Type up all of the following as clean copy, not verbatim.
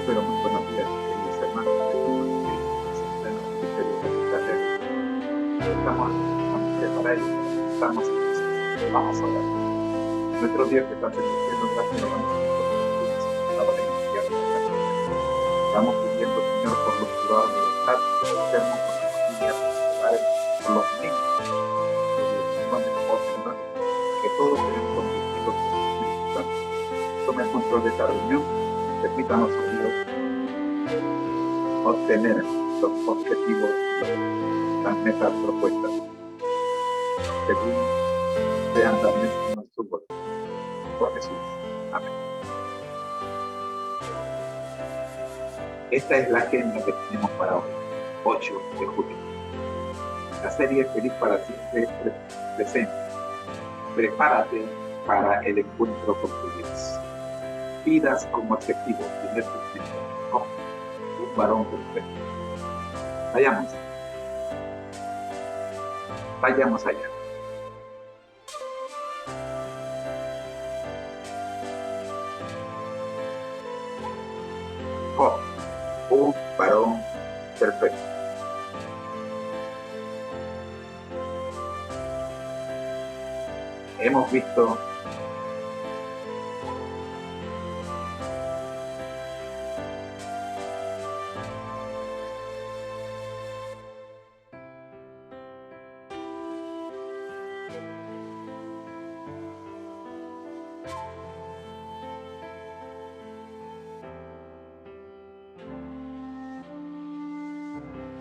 pero muy buenos días, queridos hermanos. Siempre en el Ministerio Comunitario. Estamos nuevamente para ello. Estamos en Jesús. Vamos a orar. Nuestro Dios que estás en el cielo, gracias lo damos por tu ahora en el infierno. Estamos pidiendo, Señor, por los privados de libertad, por los enfermos, por las familias, por los hogares, por los niños. Que todos tenemos conducidos por el Espíritu Santo. Tome el control de esta reunión. Permítanos, oh Dios, obtener los objetivos, las metas propuestas, según sean establecidos en su voz. Por Jesús. Amén. Esta es la agenda que tenemos para hoy, 8 de julio. La serie Feliz para Siempre presente. Prepárate para el encuentro con tu Dios. Pidas como objetivo, primer principio, un varón perfecto. Vayamos allá. Un varón perfecto.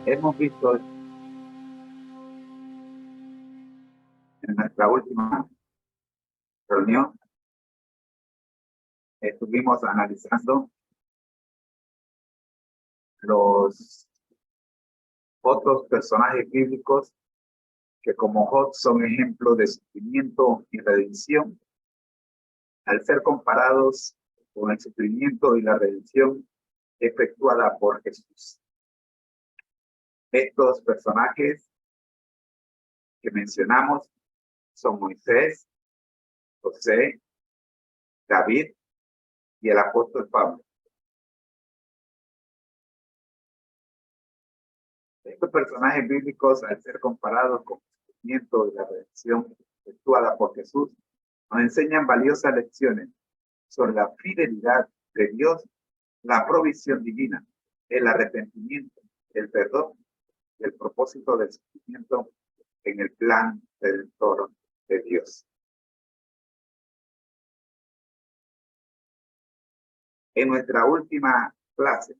Hemos visto en nuestra última reunión, estuvimos analizando los otros personajes bíblicos que como Job son ejemplos de sufrimiento y redención, al ser comparados con el sufrimiento y la redención efectuada por Jesús. Estos personajes que mencionamos son Moisés, José, David y el apóstol Pablo. Estos personajes bíblicos, al ser comparados con el sufrimiento y la redención efectuada por Jesús, nos enseñan valiosas lecciones sobre la fidelidad de Dios, la provisión divina, el arrepentimiento, el perdón y el propósito del sufrimiento en el plan redentor de Dios. En nuestra última clase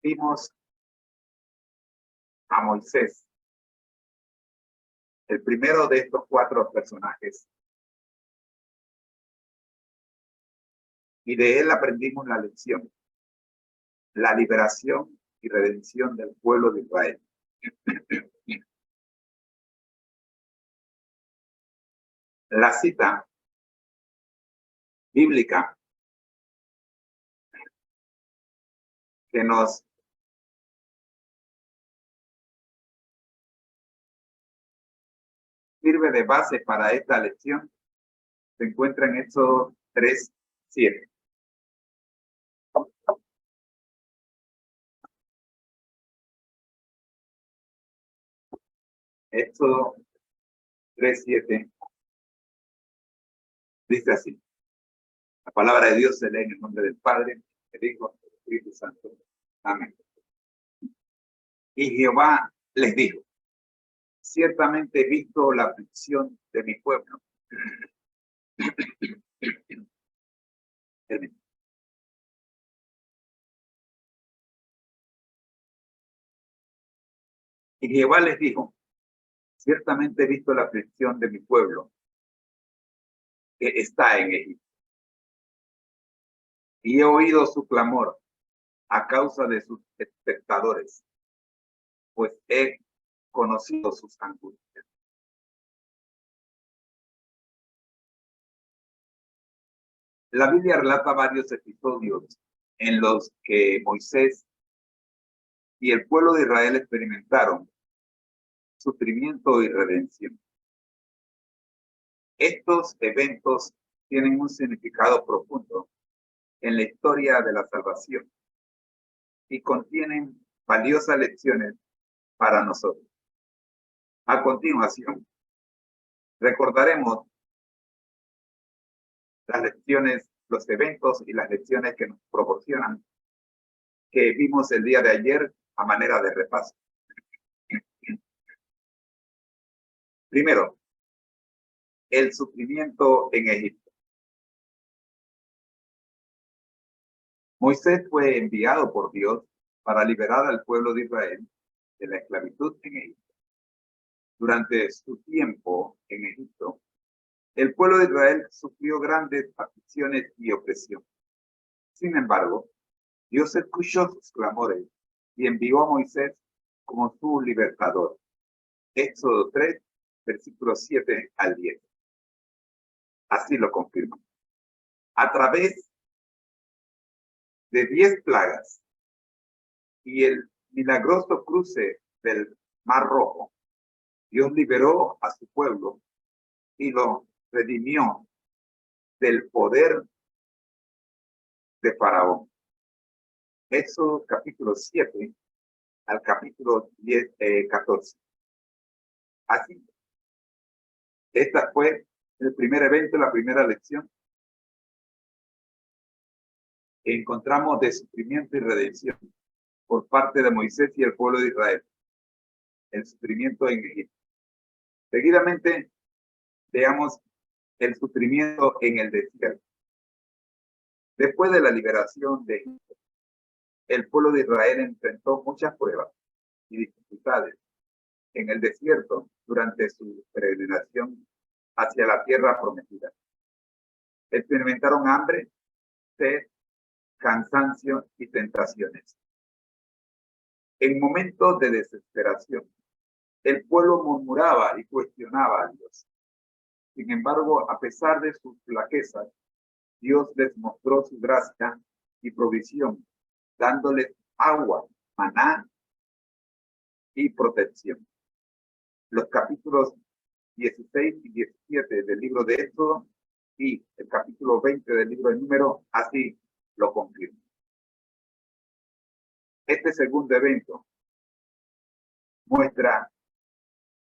vimos a Moisés, el primero de estos 4 personajes, y de él aprendimos la lección, la liberación y redención del pueblo de Israel. La cita bíblica que nos sirve de base para esta lección se encuentra en Éxodo 3:7. Éxodo 3:7 dice así: la palabra de Dios se lee en el nombre del Padre, del Hijo y del Espíritu Santo. Amén. Y Jehová les dijo: ciertamente he visto la aflicción de mi pueblo. Y Jehová les dijo: ciertamente he visto la aflicción de mi pueblo que está en Egipto. Y he oído su clamor a causa de sus espectadores, pues he conocido sus angustias. La Biblia relata varios episodios en los que Moisés y el pueblo de Israel experimentaron sufrimiento y redención. Estos eventos tienen un significado profundo en la historia de la salvación y contienen valiosas lecciones para nosotros. A continuación, recordaremos las lecciones, los eventos y las lecciones que nos proporcionan, que vimos el día de ayer a manera de repaso. Primero, el sufrimiento en Egipto. Moisés fue enviado por Dios para liberar al pueblo de Israel de la esclavitud en Egipto. Durante su tiempo en Egipto, el pueblo de Israel sufrió grandes aflicciones y opresión. Sin embargo, Dios escuchó sus clamores y envió a Moisés como su libertador. Éxodo 3, versículos 7 al 10. Así lo confirma. A través de 10 plagas y el milagroso cruce del Mar Rojo, Dios liberó a su pueblo y lo redimió del poder de Faraón. Éxodo capítulo 7 al capítulo 14. Así, esta fue el primer evento, la primera lección que encontramos de sufrimiento y redención por parte de Moisés y el pueblo de Israel. El sufrimiento en Egipto. Seguidamente, veamos el sufrimiento en el desierto. Después de la liberación de Egipto, el pueblo de Israel enfrentó muchas pruebas y dificultades en el desierto durante su peregrinación hacia la tierra prometida. Experimentaron hambre, sed, cansancio y tentaciones. En momentos de desesperación, el pueblo murmuraba y cuestionaba a Dios. Sin embargo, a pesar de sus flaquezas, Dios les mostró su gracia y provisión, dándoles agua, maná y protección. Los capítulos 16 y 17 del libro de Éxodo y el capítulo 20 del libro de Números así lo confirman. Este segundo evento muestra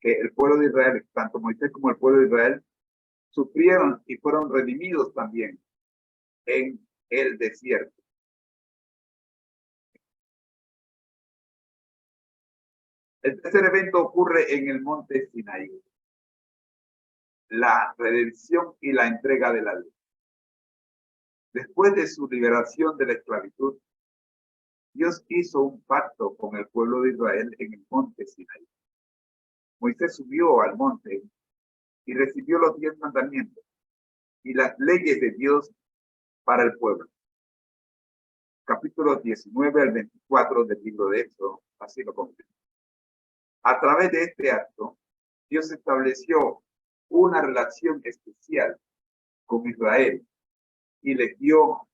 que el pueblo de Israel, tanto Moisés como el pueblo de Israel, sufrieron y fueron redimidos también en el desierto. El tercer evento ocurre en el monte Sinaí. La redención y la entrega de la ley. Después de su liberación de la esclavitud, Dios hizo un pacto con el pueblo de Israel en el monte Sinaí. Moisés subió al monte y recibió los 10 mandamientos y las leyes de Dios para el pueblo. Capítulos 19 al 24 del libro de Éxodo, así lo confirma. A través de este acto, Dios estableció una relación especial con Israel y les dio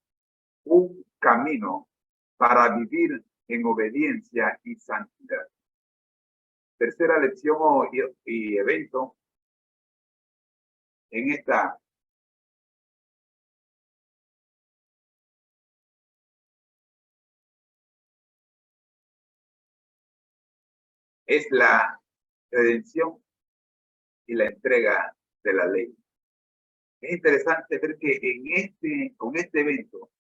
un camino para vivir en obediencia y santidad. Tercera lección y evento en esta es la redención y la entrega de la ley. Es interesante ver que con este evento,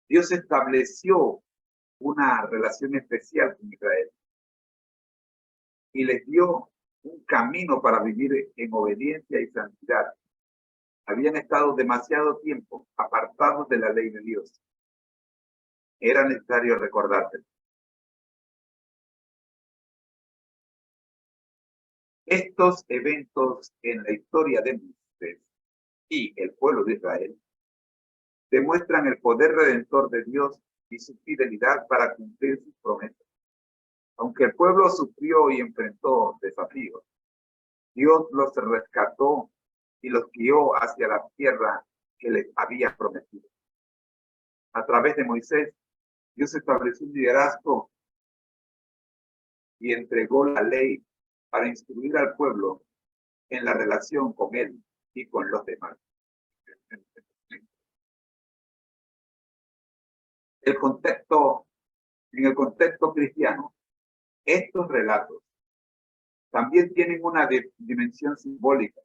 Dios estableció una relación especial con Israel y les dio un camino para vivir en obediencia y santidad. Habían estado demasiado tiempo apartados de la ley de Dios. Era necesario recordárselo. Estos eventos en la historia de Moisés y el pueblo de Israel demuestran el poder redentor de Dios y su fidelidad para cumplir sus promesas. Aunque el pueblo sufrió y enfrentó desafíos, Dios los rescató y los guió hacia la tierra que les había prometido. A través de Moisés, Dios estableció un liderazgo y entregó la ley para instruir al pueblo en la relación con él y con los demás. El contexto, en el contexto cristiano, estos relatos también tienen una dimensión simbólica.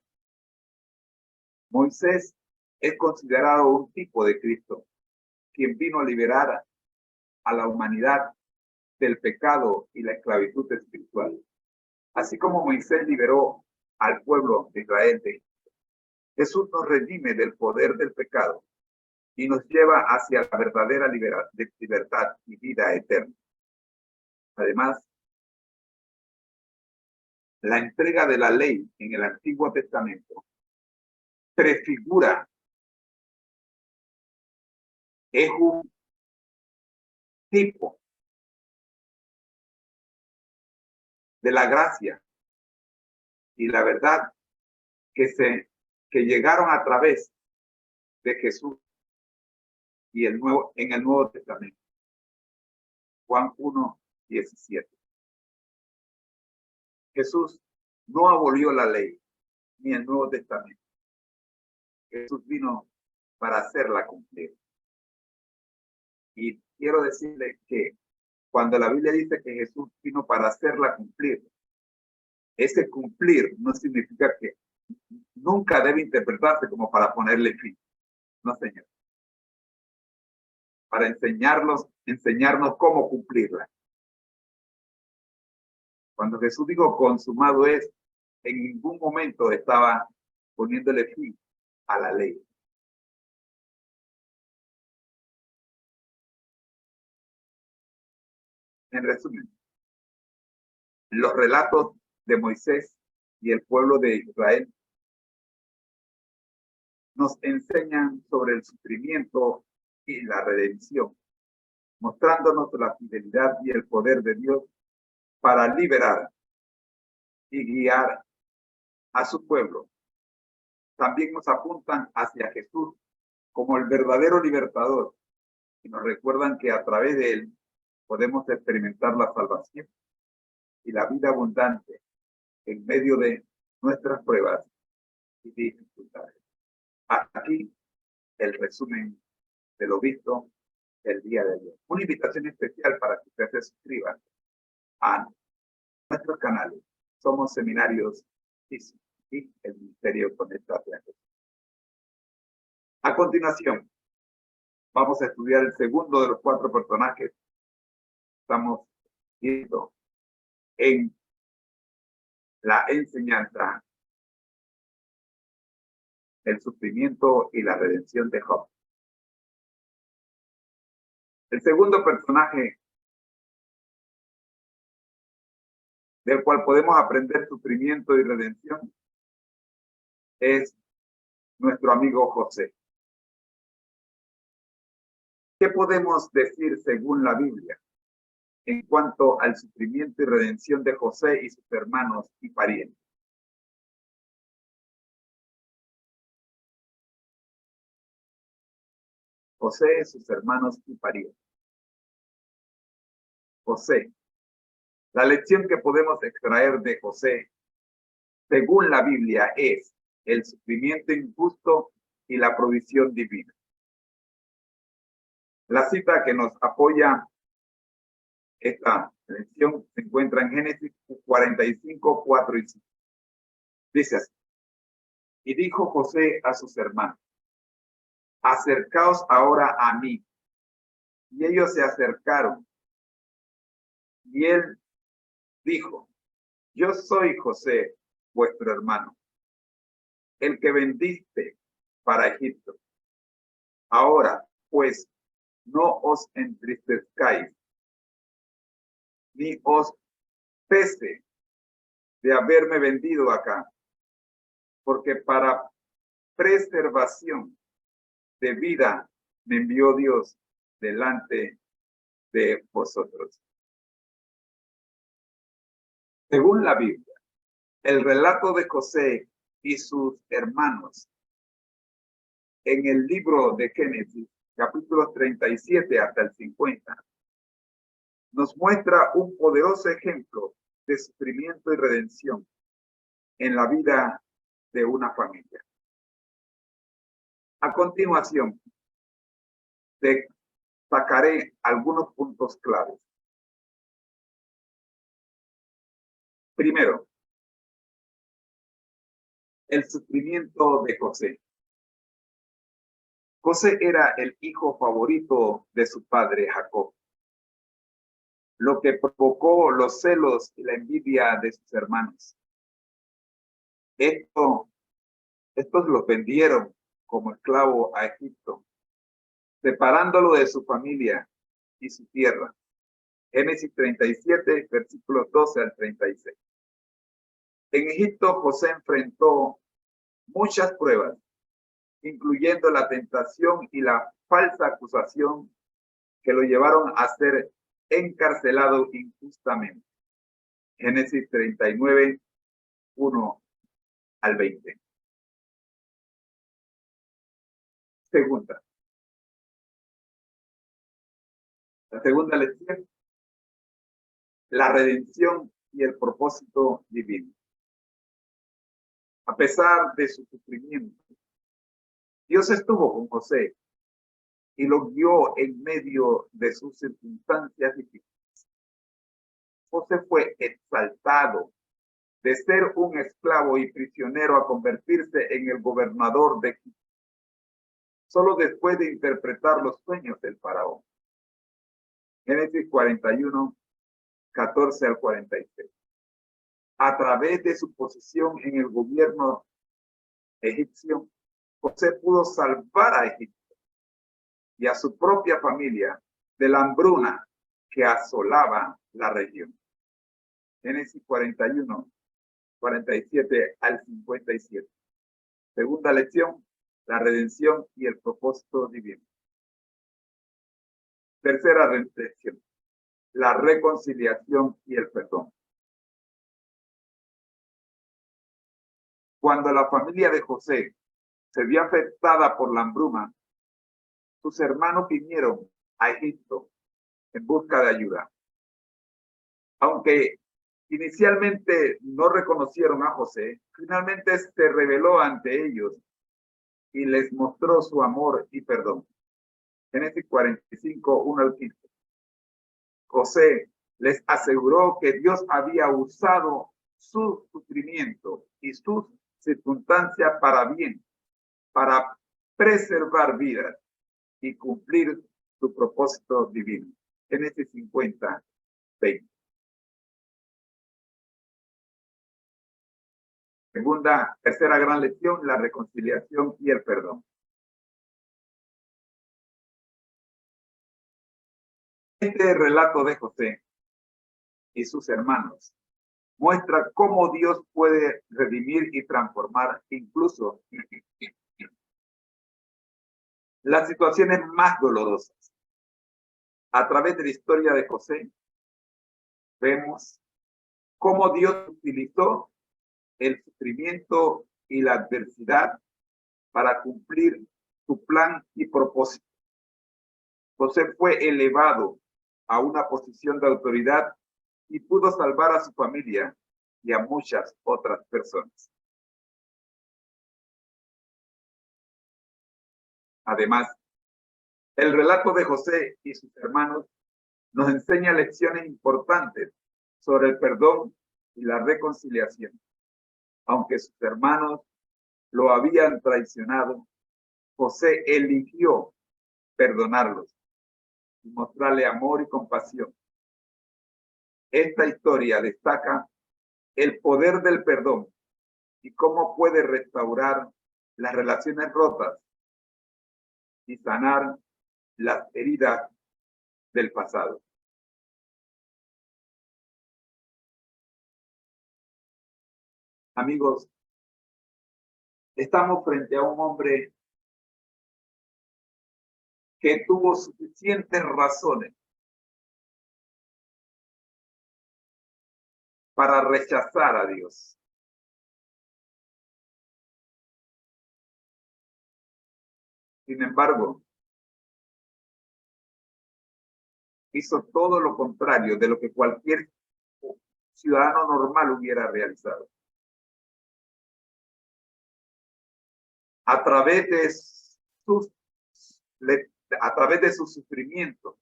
Moisés es considerado un tipo de Cristo, quien vino a liberar a la humanidad del pecado y la esclavitud espiritual. Así como Moisés liberó al pueblo de Israel, Jesús nos redime del poder del pecado y nos lleva hacia la verdadera libertad y vida eterna. Además, la entrega de la ley en el Antiguo Testamento prefigura, es un tipo de la gracia y la verdad que llegaron a través de Jesús y en el Nuevo Testamento. Juan 1:17. Jesús no abolió la ley ni el Nuevo Testamento. Jesús vino para hacerla cumplir. Y quiero decirle que cuando la Biblia dice que Jesús vino para hacerla cumplir, ese cumplir no significa que nunca debe interpretarse como para ponerle fin. No, Señor. Para enseñarnos cómo cumplirla. Cuando Jesús dijo consumado es, en ningún momento estaba poniéndole fin a la ley. En resumen, los relatos de Moisés y el pueblo de Israel nos enseñan sobre el sufrimiento y la redención, mostrándonos la fidelidad y el poder de Dios para liberar y guiar a su pueblo. También nos apuntan hacia Jesús como el verdadero libertador y nos recuerdan que a través de él podemos experimentar la salvación y la vida abundante en medio de nuestras pruebas y dificultades. Hasta aquí el resumen de lo visto el día de ayer. Una invitación especial para que usted se suscriba a nuestros canales. Somos Seminarios y el Ministerio Conectate a Jesús. A continuación, vamos a estudiar el segundo de los 4 personajes. Estamos viendo en la enseñanza el sufrimiento y la redención de Job. El segundo personaje del cual podemos aprender sufrimiento y redención es nuestro amigo José. ¿Qué podemos decir según la Biblia en cuanto al sufrimiento y redención de José y sus hermanos y parientes? José, sus hermanos y parientes. José. La lección que podemos extraer de José, según la Biblia, es el sufrimiento injusto y la provisión divina. La cita que nos apoya esta lección se encuentra en Génesis 45, 4 y 5. Dice así: y dijo José a sus hermanos, acercaos ahora a mí. Y ellos se acercaron. Y él dijo, yo soy José, vuestro hermano, el que vendiste para Egipto. Ahora, pues, no os entristezcáis, ni os pese de haberme vendido acá, porque para preservación de vida me envió Dios delante de vosotros. Según la Biblia, el relato de José y sus hermanos en el libro de Génesis, capítulos 37 hasta el 50, nos muestra un poderoso ejemplo de sufrimiento y redención en la vida de una familia. A continuación, sacaré algunos puntos claves. Primero, el sufrimiento de José. José era el hijo favorito de su padre Jacob, lo que provocó los celos y la envidia de sus hermanos. Estos los vendieron como esclavo a Egipto, separándolo de su familia y su tierra. Génesis 37, versículos 12 al 36. En Egipto, José enfrentó muchas pruebas, incluyendo la tentación y la falsa acusación que lo llevaron a ser encarcelado injustamente. Génesis 39, 1 al 20. Segunda. La segunda lección, la redención y el propósito divino. A pesar de su sufrimiento, Dios estuvo con José y lo guió en medio de sus circunstancias difíciles. José fue exaltado de ser un esclavo y prisionero a convertirse en el gobernador de Egipto, solo después de interpretar los sueños del faraón. Génesis 41, 14 al 46. A través de su posición en el gobierno egipcio, José pudo salvar a Egipto y a su propia familia de la hambruna que asolaba la región. Génesis 41, 47 al 57. Segunda lección, la redención y el propósito divino. Tercera lección, la reconciliación y el perdón. Cuando la familia de José se vio afectada por la hambruna, sus hermanos vinieron a Egipto en busca de ayuda. Aunque inicialmente no reconocieron a José, finalmente se reveló ante ellos y les mostró su amor y perdón. Génesis 45, 1 al 15. José les aseguró que Dios había usado su sufrimiento y sus circunstancias para bien, para preservar vidas y cumplir su propósito divino. Génesis 50, 20. Tercera gran lección, la reconciliación y el perdón. Este relato de José y sus hermanos muestra cómo Dios puede redimir y transformar incluso las situaciones más dolorosas. A través de la historia de José, vemos cómo Dios utilizó el sufrimiento y la adversidad para cumplir su plan y propósito. José fue elevado a una posición de autoridad y pudo salvar a su familia y a muchas otras personas. Además, el relato de José y sus hermanos nos enseña lecciones importantes sobre el perdón y la reconciliación. Aunque sus hermanos lo habían traicionado, José eligió perdonarlos y mostrarle amor y compasión. Esta historia destaca el poder del perdón y cómo puede restaurar las relaciones rotas y sanar las heridas del pasado. Amigos, estamos frente a un hombre que tuvo suficientes razones para rechazar a Dios. Sin embargo, hizo todo lo contrario de lo que cualquier ciudadano normal hubiera realizado. A través de sus a través de su sufrimiento,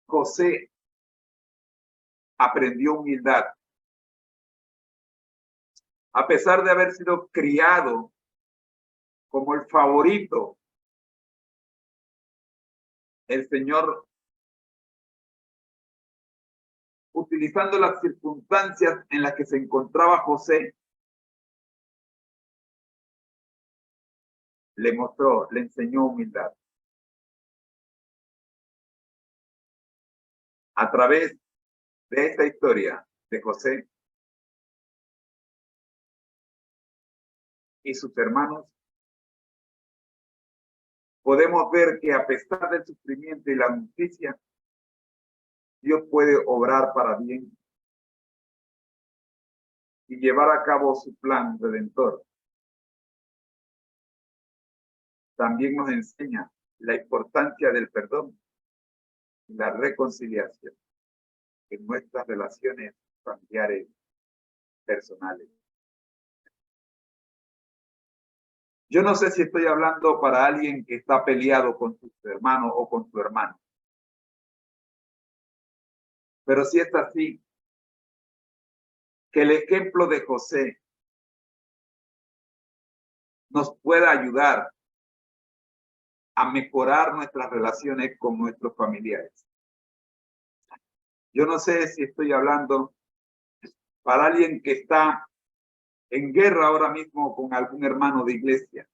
José aprendió humildad. A pesar de haber sido criado como el favorito, el Señor, utilizando las circunstancias en las que se encontraba José, le mostró, le enseñó humildad. A través de esta historia de José y sus hermanos, podemos ver que a pesar del sufrimiento y la justicia, Dios puede obrar para bien y llevar a cabo su plan redentor. También nos enseña la importancia del perdón y la reconciliación en nuestras relaciones familiares personales. Yo no sé si estoy hablando para alguien que está peleado con su hermano o con su hermano, pero si es así, que el ejemplo de José nos pueda ayudar a mejorar nuestras relaciones con nuestros familiares. Yo no sé si estoy hablando para alguien que está en guerra ahora mismo con algún hermano de iglesia.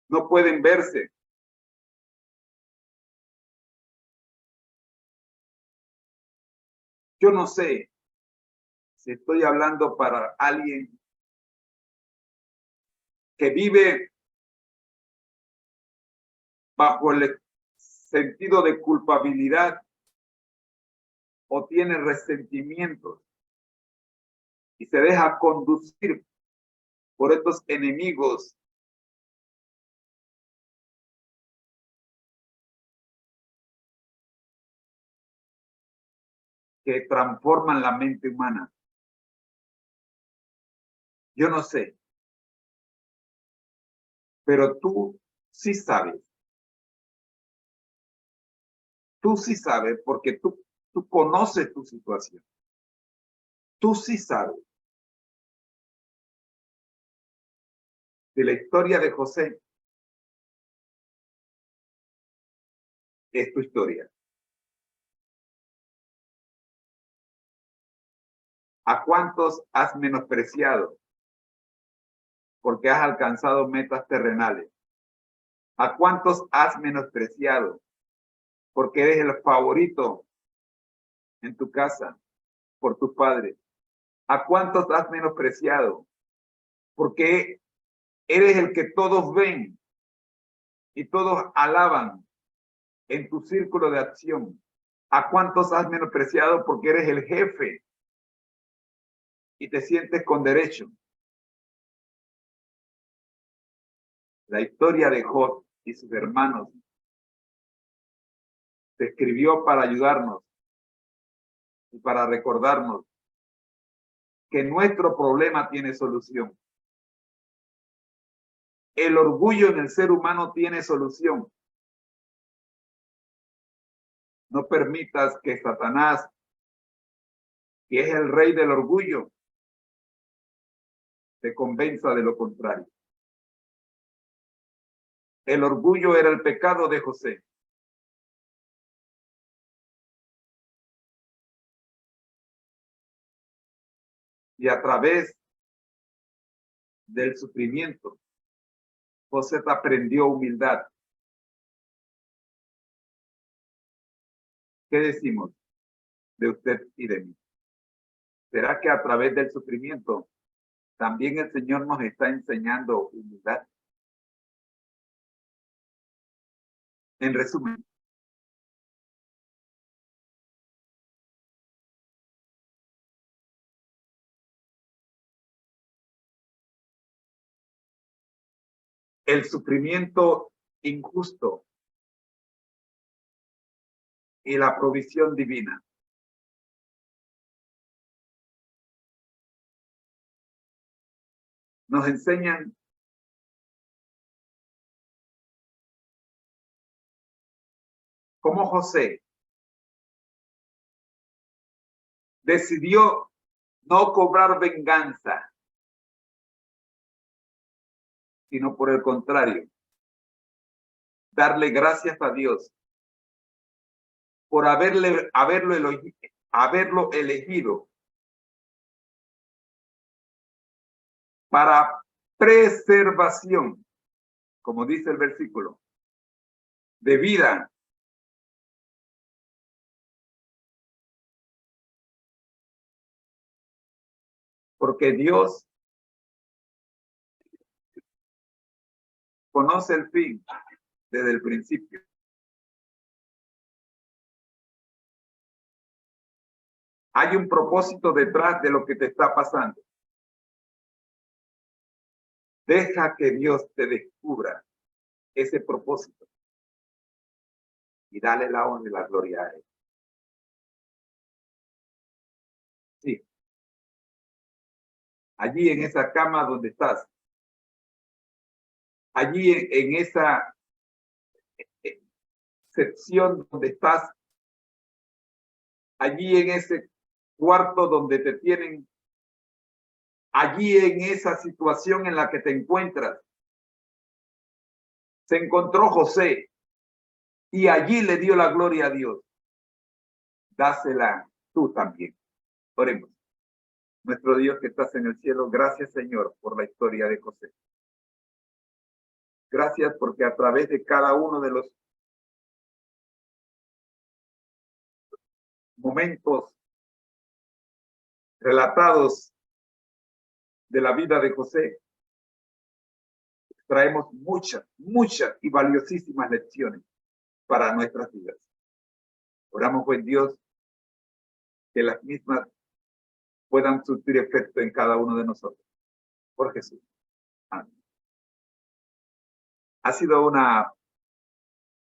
No pueden verse. Yo no sé si estoy hablando para alguien que vive bajo el sentido de culpabilidad o tiene resentimientos y se deja conducir por estos enemigos que transforman la mente humana. Yo no sé, pero tú sí sabes. Tú sí sabes porque tú conoces tu situación. Tú sí sabes. De la historia de José es tu historia. ¿A cuántos has menospreciado porque has alcanzado metas terrenales? ¿A cuántos has menospreciado porque eres el favorito en tu casa por tus padres? ¿A cuántos has menospreciado porque eres el que todos ven y todos alaban en tu círculo de acción? ¿A cuántos has menospreciado porque eres el jefe y te sientes con derecho? La historia de Job y sus hermanos se escribió para ayudarnos y para recordarnos que nuestro problema tiene solución. El orgullo en el ser humano tiene solución. No permitas que Satanás, que es el rey del orgullo, te convenza de lo contrario. El orgullo era el pecado de José. Y a través del sufrimiento, José aprendió humildad. ¿Qué decimos de usted y de mí? ¿Será que a través del sufrimiento también el Señor nos está enseñando humildad? En resumen, el sufrimiento injusto y la provisión divina nos enseñan como José decidió no cobrar venganza, sino por el contrario, darle gracias a Dios por haberlo elegido para preservación, como dice el versículo, de vida. Porque Dios conoce el fin desde el principio. Hay un propósito detrás de lo que te está pasando. Deja que Dios te descubra ese propósito y dale la honra y la gloria a Él. Sí. Allí en esa cama donde estás, allí en esa sección donde estás, allí en ese cuarto donde te tienen, allí en esa situación en la que te encuentras, se encontró José y allí le dio la gloria a Dios. Dásela tú también. Oremos. Nuestro Dios que estás en el cielo, gracias Señor por la historia de José. Gracias porque a través de cada uno de los momentos relatados de la vida de José, traemos muchas y valiosísimas lecciones para nuestras vidas. Oramos, buen Dios, que las mismas puedan surtir efecto en cada uno de nosotros. Por Jesús. Amén. Ha sido una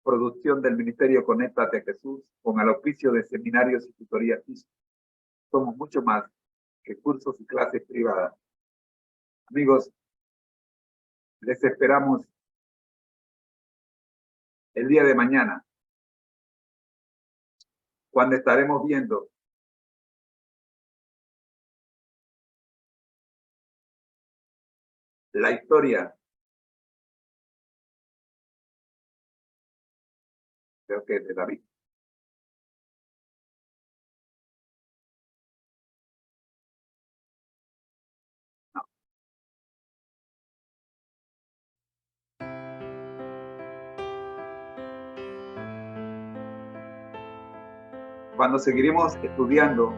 producción del Ministerio Conéctate a Jesús con el auspicio de seminarios y tutorías. Somos mucho más que cursos y clases privadas. Amigos, les esperamos el día de mañana, cuando estaremos viendo la historia, creo que de David. No. Cuando seguiremos estudiando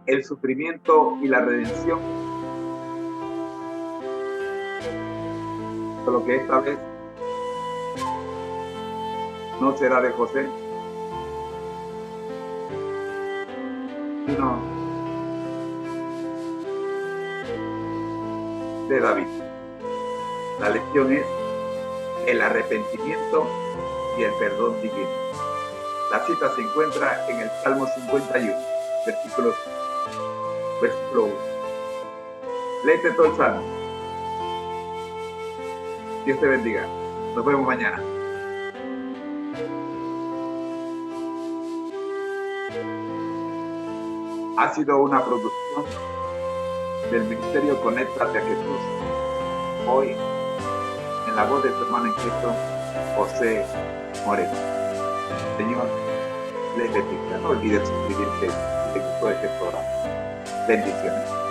el sufrimiento y la redención, solo que esta vez no será de José, sino de David. La lección es el arrepentimiento y el perdón divino. La cita se encuentra en el Salmo 51, versículo 1. Léete todo el Salmo. Dios te bendiga. Nos vemos mañana. Ha sido una producción del Ministerio Conéctate a Jesús. Hoy, en la voz de tu hermano en Cristo, José Moreno. Señor, les bendiga. No olvides suscribirte si te gustó este programa. Bendiciones.